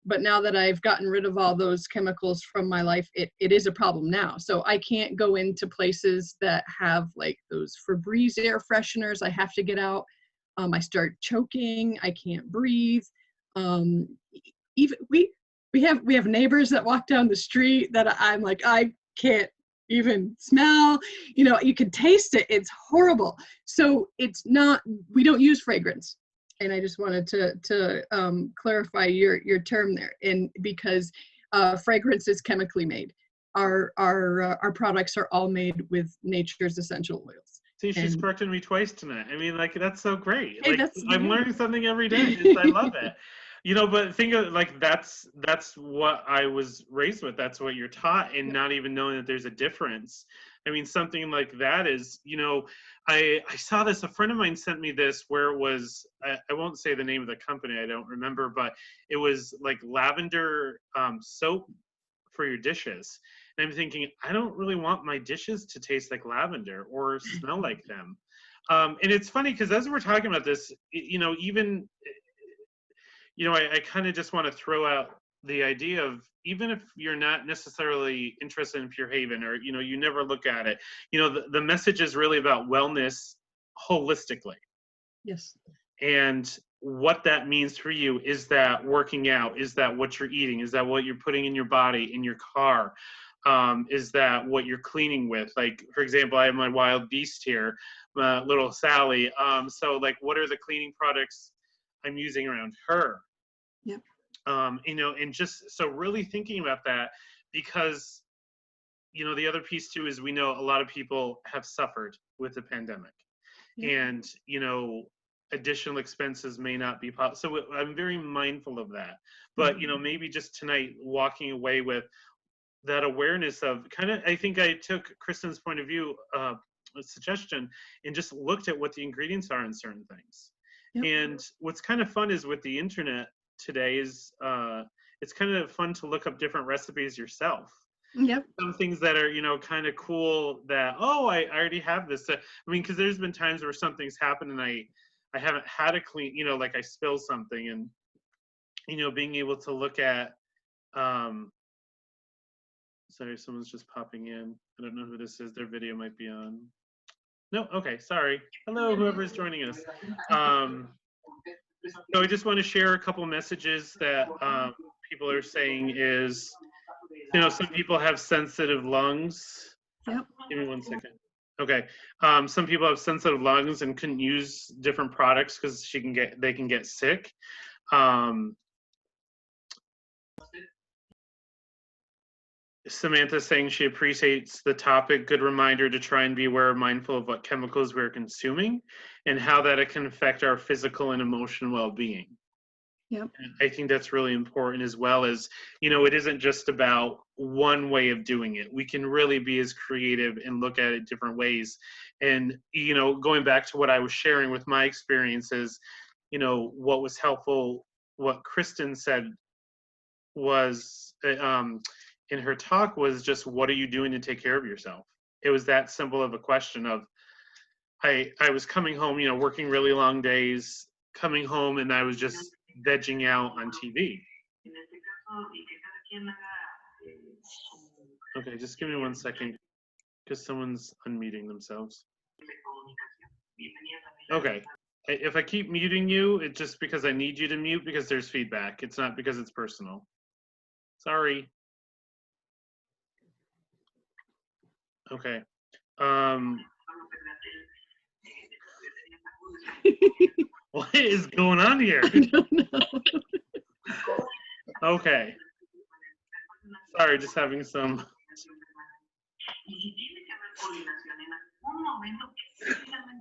but now that I've gotten rid of all those chemicals from my life, it is a problem now. So I can't go into places that have like those Febreze air fresheners. I have to get out. I start choking. I can't breathe. Even we have neighbors that walk down the street that I'm like, I can't even smell. You can taste it. It's horrible. So we don't use fragrance. And I just wanted to clarify your term there, and because fragrance is chemically made. Our products are all made with nature's essential oils. See, she's corrected me twice tonight. I mean, like, that's so great. Hey, like, I'm learning something every day. I love it. But think of like that's what I was raised with. That's what you're taught, and not even knowing that there's a difference. I mean, something like that is, I saw this, a friend of mine sent me this where it was, I won't say the name of the company, I don't remember, but it was like lavender soap for your dishes. And I'm thinking, I don't really want my dishes to taste like lavender or smell like them. And it's funny because as we're talking about this, even, I kind of just want to throw out the idea of, even if you're not necessarily interested in Pure Haven, or, you never look at it, the message is really about wellness holistically. Yes. And what that means for you, is that working out? Is that what you're eating? Is that what you're putting in your body, in your car? Is that what you're cleaning with? Like, for example, I have my wild beast here, little Sally. So like, what are the cleaning products I'm using around her? Yep. And just so really thinking about that, because, the other piece too is we know a lot of people have suffered with the pandemic. Yep. And, additional expenses may not be possible. So I'm very mindful of that. But, maybe just tonight walking away with that awareness of I think I took Kristin's point of view, a suggestion, and just looked at what the ingredients are in certain things. Yep. And what's kind of fun is with the internet today is it's kind of fun to look up different recipes yourself. Yep. Some things that are, kind of cool that, oh, I already have this. I mean, because there's been times where something's happened and I haven't had to clean, like I spill something, and, being able to look at, sorry, someone's just popping in. I don't know who this is. Their video might be on. No, okay, sorry. Hello, whoever is joining us. So I just want to share a couple messages that people are saying is, some people have sensitive lungs. Yep. Give me 1 second. Okay. Some people have sensitive lungs and couldn't use different products because they can get sick. Samantha saying she appreciates the topic. Good reminder to try and be aware and mindful of what chemicals we're consuming and how that it can affect our physical and emotional well-being. Yep. And I think that's really important, as well as, it isn't just about one way of doing it. We can really be as creative and look at it different ways. And, going back to what I was sharing with my experiences, what was helpful, what Kristin said was, in her talk, was just, what are you doing to take care of yourself? It was that simple of a question of, I was coming home, working really long days, coming home, and I was just vegging out on TV. Okay, just give me 1 second, because someone's unmuting themselves. Okay. If I keep muting you, it's just because I need you to mute, because there's feedback. It's not because it's personal. Sorry. Okay. What is going on here? I don't know. Okay. Sorry, just having some.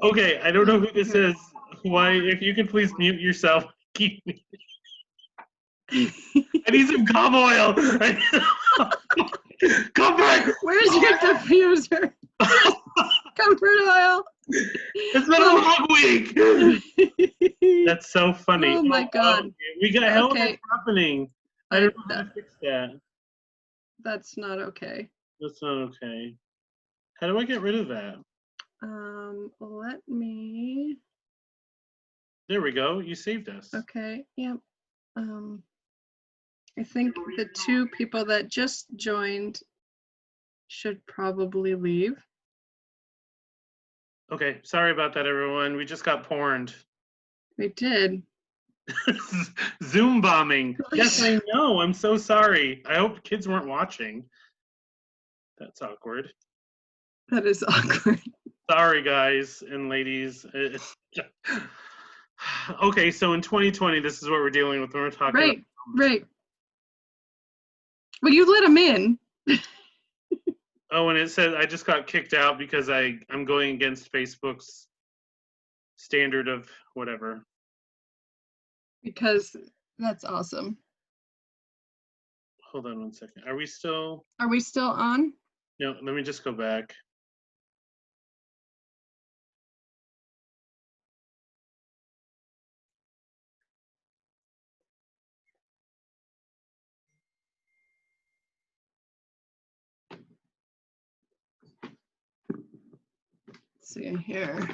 Okay, I don't know who this is. Why, if you could please mute yourself. Keep me. I need some calm oil. Come back. Where's your diffuser? Comfort oil. It's been a long week. That's so funny. Oh my God. We got hell that's happening. I don't know how to fix that. That's not okay. That's not okay. How do I get rid of that? Let me. There we go. You saved us. Okay. Yep. I think the two people that just joined should probably leave. Okay. Sorry about that, everyone. We just got porned. We did. Zoom bombing. Yes, I know. I'm so sorry. I hope kids weren't watching. That's awkward. That is awkward. Sorry, guys and ladies. Okay, so in 2020, this is what we're dealing with when we're talking. Right, right. Well, you let them in. Oh, and it says I just got kicked out because I'm going against Facebook's standard of whatever. Because that's awesome. Hold on 1 second. Are we still on? No, let me just go back. Let's see here.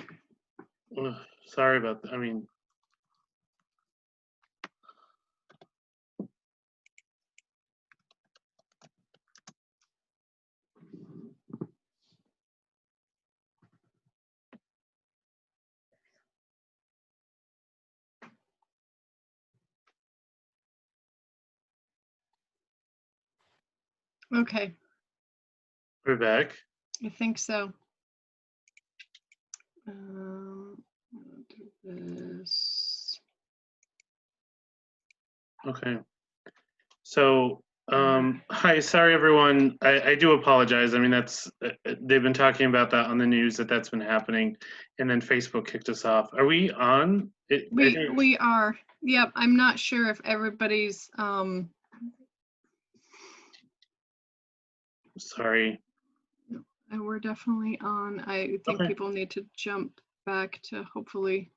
Sorry about that. I mean, Okay. we're back. I think so. I'll do this. Okay. So, hi, sorry everyone. I do apologize. I mean, they've been talking about that on the news, that's been happening, and then Facebook kicked us off. Are we on? We are. Yep. I'm not sure if everybody's Sorry. we're definitely on. I think people need to jump back to hopefully.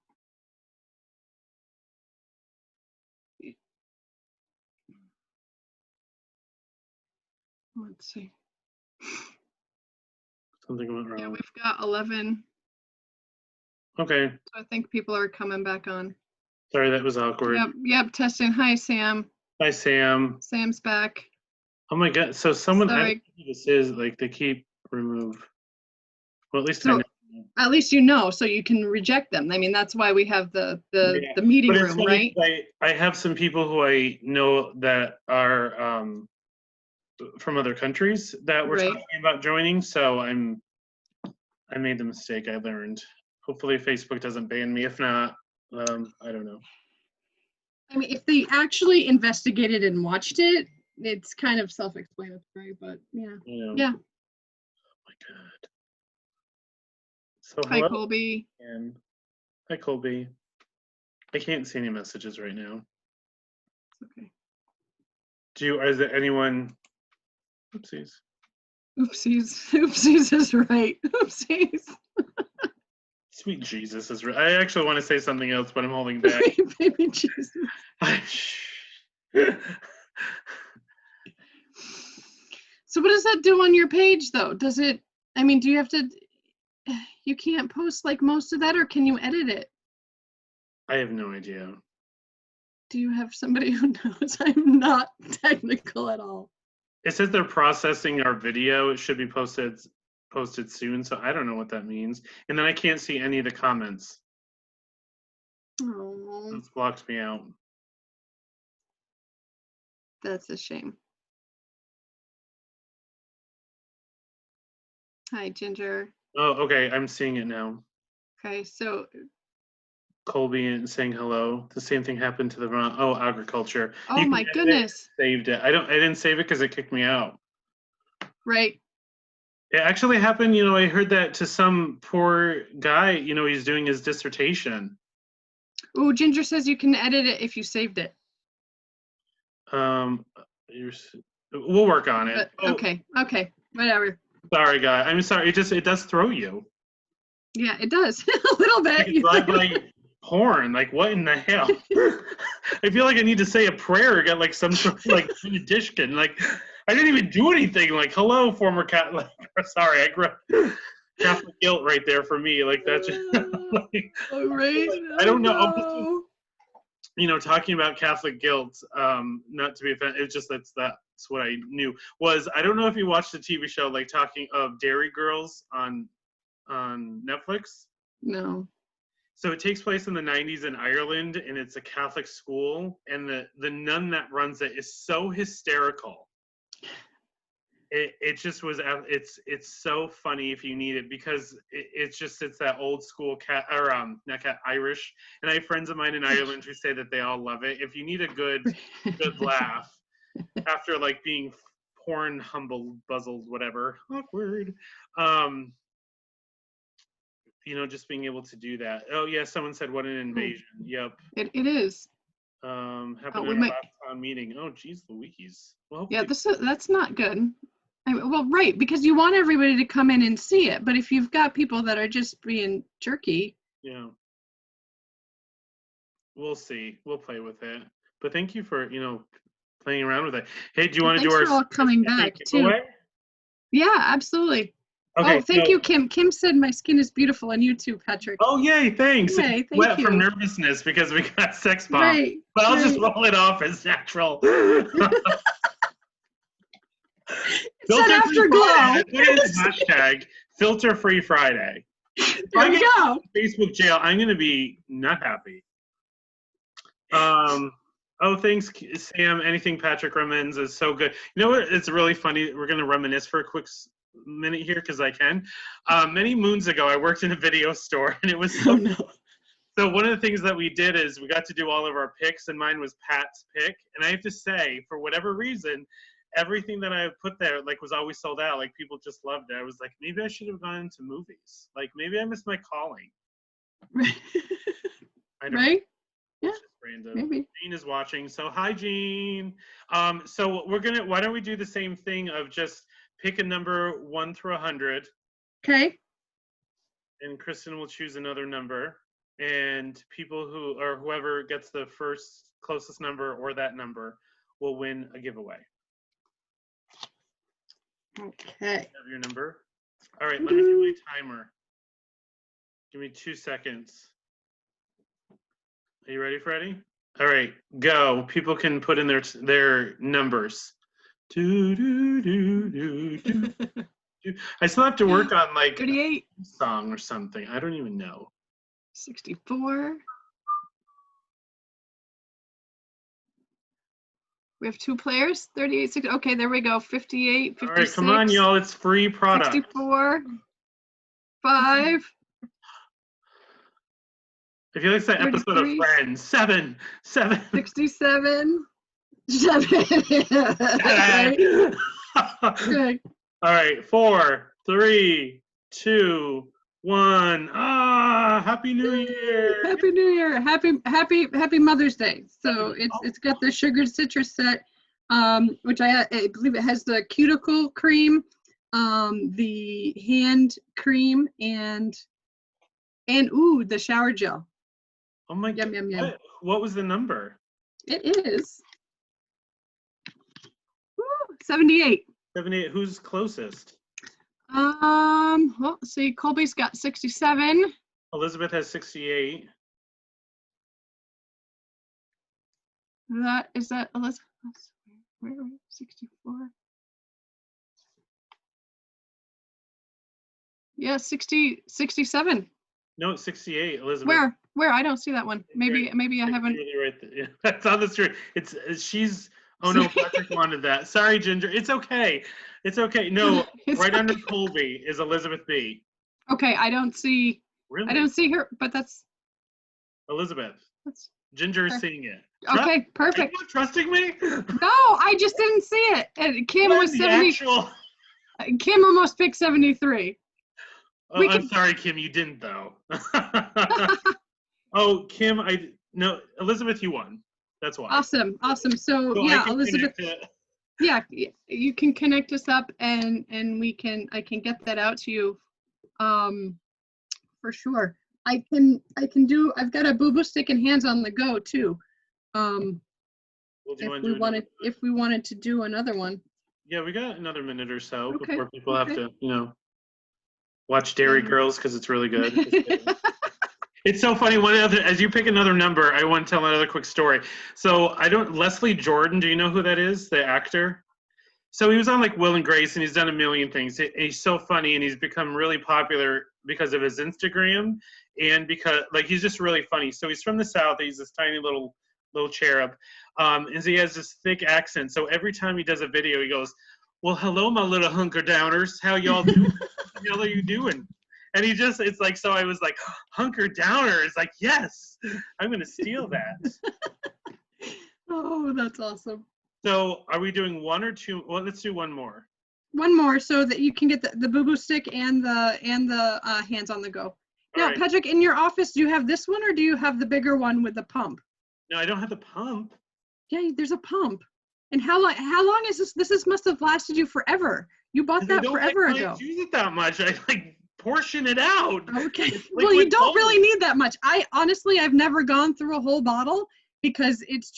Let's see. Something went wrong. Yeah, we've got 11. Okay. So I think people are coming back on. Sorry, that was awkward. Yep, testing. Hi, Sam. Hi, Sam. Sam's back. Oh my God. So someone, I don't Sorry. know who this is, like they keep remove. Well, at least I So know. at least you know, so you can reject them. I mean, that's why we have the meeting But room, right? I have some people who I know that are from other countries that were talking about joining. So I made the mistake. I learned. Hopefully Facebook doesn't ban me. If not, I don't know. I mean, if they actually investigated and watched it, it's kind of self-explanatory, but yeah. Yeah. Oh my God. So Hi, hello. Colby. And hi, Colby. I can't see any messages right now. Okay. Is there anyone? Oopsies. Oopsies is right. Oopsies. Sweet Jesus is right. I actually want to say something else, but I'm holding back. Baby Jesus. So what does that do on your page, though? Does it, I mean, do you have to, you can't post like most of that, or can you edit it? I have no idea. Do you have somebody who knows? I'm not technical at all. It says they're processing our video. It should be posted soon, so I don't know what that means. And then I can't see any of the comments. Oh, It's blocked me out. that's a shame. Hi, Ginger. Oh, okay. I'm seeing it now. Okay, so Colby saying hello. The same thing happened to the agriculture. oh my goodness. Saved it. I didn't save it because it kicked me out. Right. It actually happened, I heard that to some poor guy, he's doing his dissertation. Oh, Ginger says you can edit it if you saved it. We'll work on it. Okay, whatever. Sorry, guy. I'm sorry. It does throw you. Yeah, it does. A little bit. It's like porn. Like, what in the hell? I feel like I need to say a prayer or get like some sort of like benediction. Like, I didn't even do anything. Like, hello, former cat. Like, sorry, I grew up Catholic guilt right there for me. Like, that's just, like, right. I don't know. Talking about Catholic guilt, not to be offended, it's just that's what I knew. I don't know if you watched the TV show, like, talking of Dairy Girls on Netflix. No. So it takes place in the 90s in Ireland, and it's a Catholic school, and the nun that runs it is so hysterical. It just was, it's so funny if you need it, because it's that old school Irish, and I have friends of mine in Ireland who say that they all love it. If you need a good laugh after like being porn buzzled, whatever, awkward, just being able to do that. Oh yeah, someone said what an invasion. Yep. It is. Happened in our last town meeting. Oh geez Louise. Well, yeah, that's not good. Well, right, because you want everybody to come in and see it, but if you've got people that are just being jerky. Yeah. We'll see. We'll play with it. But thank you for, playing around with it. Hey, do you want to do our all coming back too? Yeah, absolutely. Okay, thank you, Kim. Kim said my skin is beautiful, and you too, Patrick. Oh, yay, thanks. Yay, thank wet you. From nervousness because we got sex bomb. Right, but I'll just roll it off as natural. Afterglow. Hashtag filter-free Friday. There we go. Facebook jail, I'm going to be not happy. Oh, thanks, Sam. Anything Patrick recommends is so good. You know what? It's really funny. We're going to reminisce for a quick minute here because I can. Many moons ago, I worked in a video store, and it was so So one of the things that we did is we got to do all of our picks, and mine was Pat's pick. And I have to say, for whatever reason, everything that I put there was always sold out. Like, people just loved it. I was like, maybe I should have gone into movies. Like, maybe I missed my calling. I don't know. Yeah. Random. Maybe. Jean is watching. So hi, Jean. So why don't we do the same thing of just pick a number 1 through 100. Okay. And Kristin will choose another number. And whoever gets the first closest number or that number will win a giveaway. Okay. Have your number. All right, let me do my timer. Give me 2 seconds. Are you ready, Freddie? All right, go. People can put in their numbers. I still have to work on 38 song or something. I don't even know. 64. We have 2 players. 38, 60. Okay, there we go. 58, 56. All right, come on, y'all. It's free product. 64. 5. I feel like it's that episode of Friends. 7. 67. 7. Right? Okay. All right, 4, 3, 2, 1. Ah, Happy New Year! Happy New Year. Happy Mother's Day. So it's got the sugared citrus set, which I believe it has the cuticle cream, the hand cream, and ooh, the shower gel. Oh my Yum, God! yum, yum. What was the number? It is 78. 78. Who's closest? Well, let's see, Colby's got 67. Elizabeth has 68. Is that Elizabeth? Where are we? 64. Yeah, 67. No, it's 68, Elizabeth. Where? I don't see that one. Maybe I haven't. Really right there. Yeah, that's on the screen. She's. Oh no, Patrick wanted that. Sorry, Ginger. It's okay. It's okay. No, right under Colby is Elizabeth B. Okay, I don't see. Really? I don't see her, but that's Elizabeth. That's Ginger is seeing it. okay, perfect. Are you not trusting me? No, I just didn't see it. And Kim was 70. Kim almost picked 73. Oh, I'm sorry, Kim. You didn't though. Oh, Kim, no, Elizabeth, you won. That's why. Awesome. So yeah, Elizabeth. Yeah, you can connect us up, and I can get that out to you, for sure. I've got a boo-boo stick and hands on the go too. If we wanted to do another one. Yeah, we got another minute or so before people have to, watch Dairy Girls because it's really good. It's so funny. As you pick another number, I want to tell another quick story. So Leslie Jordan, do you know who that is? The actor? So he was on like Will and Grace, and he's done a million things. He's so funny, and he's become really popular because of his Instagram, and because he's just really funny. So he's from the South. He's this tiny little cherub, and he has this thick accent. So every time he does a video, he goes, "Well, hello, my little hunker downers. How y'all doing? How are you doing?" And so I was like, hunker downer. It's like, yes, I'm going to steal that. Oh, that's awesome. So are we doing one or two? Well, let's do one more. One more so that you can get the boo-boo stick and the hands on the go. Now, right. Patrick, in your office, do you have this one or do you have the bigger one with the pump? No, I don't have the pump. Yeah, there's a pump. And how long is this? This must have lasted you forever. You bought that forever ago. I don't use it that much. I portion it out. Okay. Well, you don't really need that much. I've never gone through a whole bottle because it's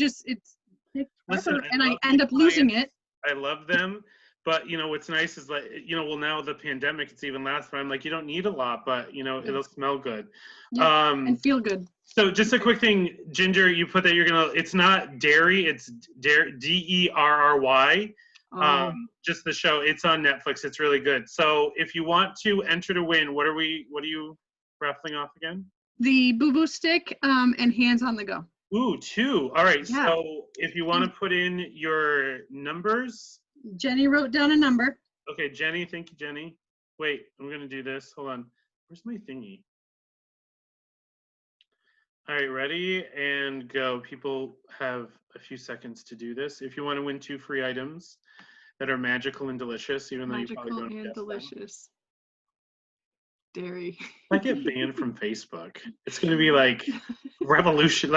Listen, and I end up losing it. I love them, but what's nice is now the pandemic, it's even last time. You don't need a lot, but it'll smell good. Yeah, and feel good. So just a quick thing, Ginger, you put that it's not dairy, it's DERRY. Just the show. It's on Netflix. It's really good. So if you want to enter to win, what are you raffling off again? The boo-boo stick and hands on the go. Ooh, 2. All right. Yeah. So if you want to put in your numbers. Jenny wrote down a number. Okay, Jenny. Thank you, Jenny. Wait, I'm going to do this. Hold on. Where's my thingy? All right, ready and go. People have a few seconds to do this. If you want to win 2 free items that are magical and delicious, even though you probably don't guess delicious. Them. Dairy. If I get banned from Facebook, it's going to be like revolution.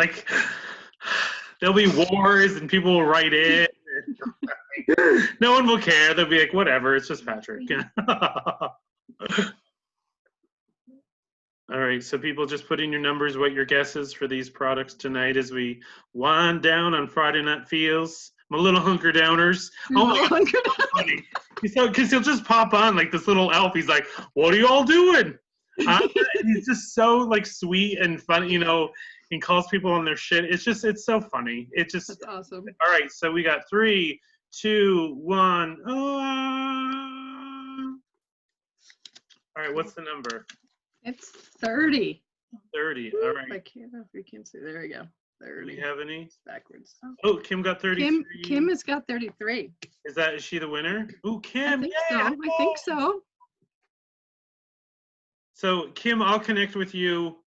There'll be wars and people will write in. No one will care. They'll be like, whatever. It's just Patrick. All right, so people just put in your numbers, what your guess is for these products tonight as we wind down on Friday Night Feels. My little hunker downers. Oh my God, so funny. Because he'll just pop on like this little elf. He's like, "What are y'all doing?" He's just so sweet and funny, and calls people on their shit. It's so funny. That's awesome. All right, so we got 3, 2, 1. All right, what's the number? It's 30. 30. All right. I can't know if you can see. There we go. 30. Do we have any? It's backwards. Oh, Kim got 33. Kim has got 33. Is she the winner? Ooh, Kim. I think so. So, Kim, I'll connect with you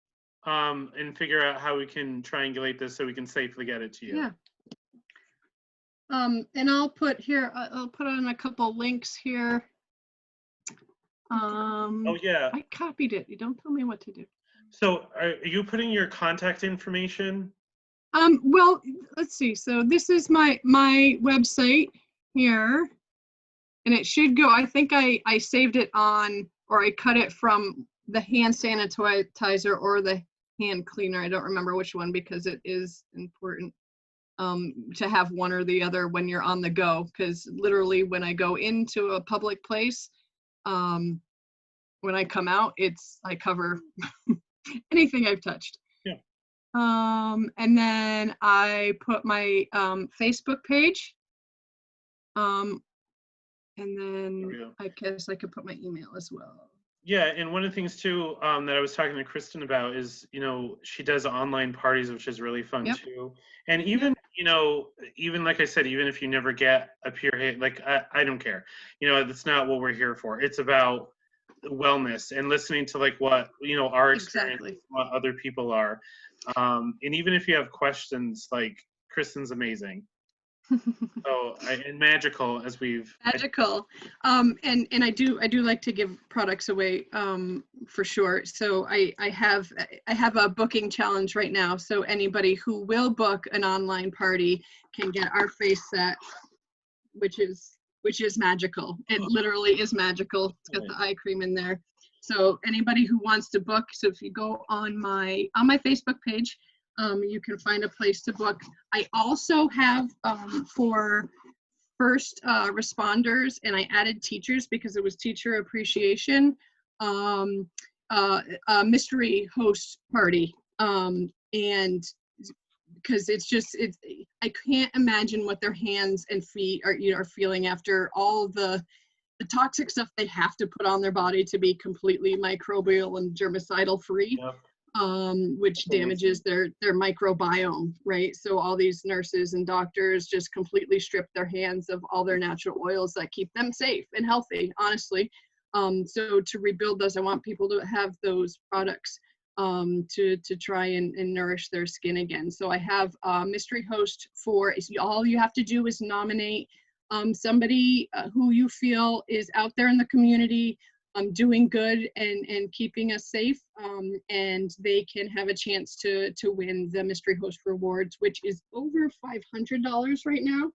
and figure out how we can triangulate this so we can safely get it to you. Yeah. And I'll put here, I'll put on a couple links here. Oh yeah. I copied it. You don't tell me what to do. So are you putting your contact information? Well, let's see. So this is my website here, and it should go. I think I saved it on, or I cut it from the hand sanitizer or the hand cleaner. I don't remember which one, because it is important to have one or the other when you're on the go. Because literally, when I go into a public place, when I come out, I cover anything I've touched. Yeah. And then I put my Facebook page. And then I guess I could put my email as well. Yeah, and one of the things too that I was talking to Kristin about is, she does online parties, which is really fun too. And even, even like I said, even if you never get a pure hate, like I don't care. That's not what we're here for. It's about wellness and listening to like what, our experience, what other people are. And even if you have questions, like Kristin's amazing. And magical, as we've magical. And I do like to give products away for sure. So I have a booking challenge right now. So anybody who will book an online party can get our face set, which is magical. It literally is magical. It's got the eye cream in there. So anybody who wants to book, so if you go on my Facebook page, you can find a place to book. I also have for first responders, and I added teachers because it was Teacher Appreciation, a mystery host party, and because I can't imagine what their hands and feet are feeling after all the toxic stuff they have to put on their body to be completely microbial and germicidal free. Yep. Which damages their microbiome, right? So all these nurses and doctors just completely strip their hands of all their natural oils that keep them safe and healthy, honestly. So to rebuild those, I want people to have those products to try and nourish their skin again. So I have a mystery host all you have to do is nominate somebody who you feel is out there in the community doing good and keeping us safe, and they can have a chance to win the mystery host rewards, which is over $500 right now.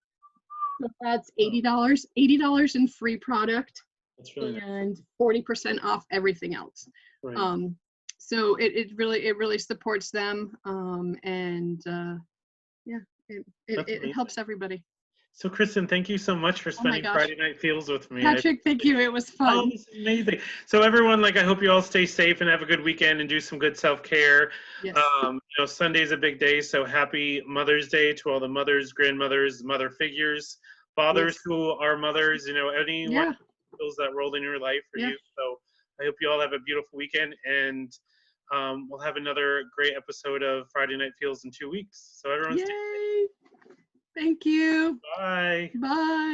So that's $80 in free product. That's really and 40% off everything else. Right. So it really supports them, and it helps everybody. So Kristin, thank you so much for spending Friday Night Feels with me. Patrick, thank you. It was fun. Oh, this is amazing. So everyone, I hope you all stay safe and have a good weekend and do some good self-care. Yes. Sunday's a big day, so happy Mother's Day to all the mothers, grandmothers, mother figures, fathers who are mothers, anyone who feels that role in your life for you. So I hope you all have a beautiful weekend, and we'll have another great episode of Friday Night Feels in 2 weeks. So everyone stay safe. Thank you. Bye. Bye.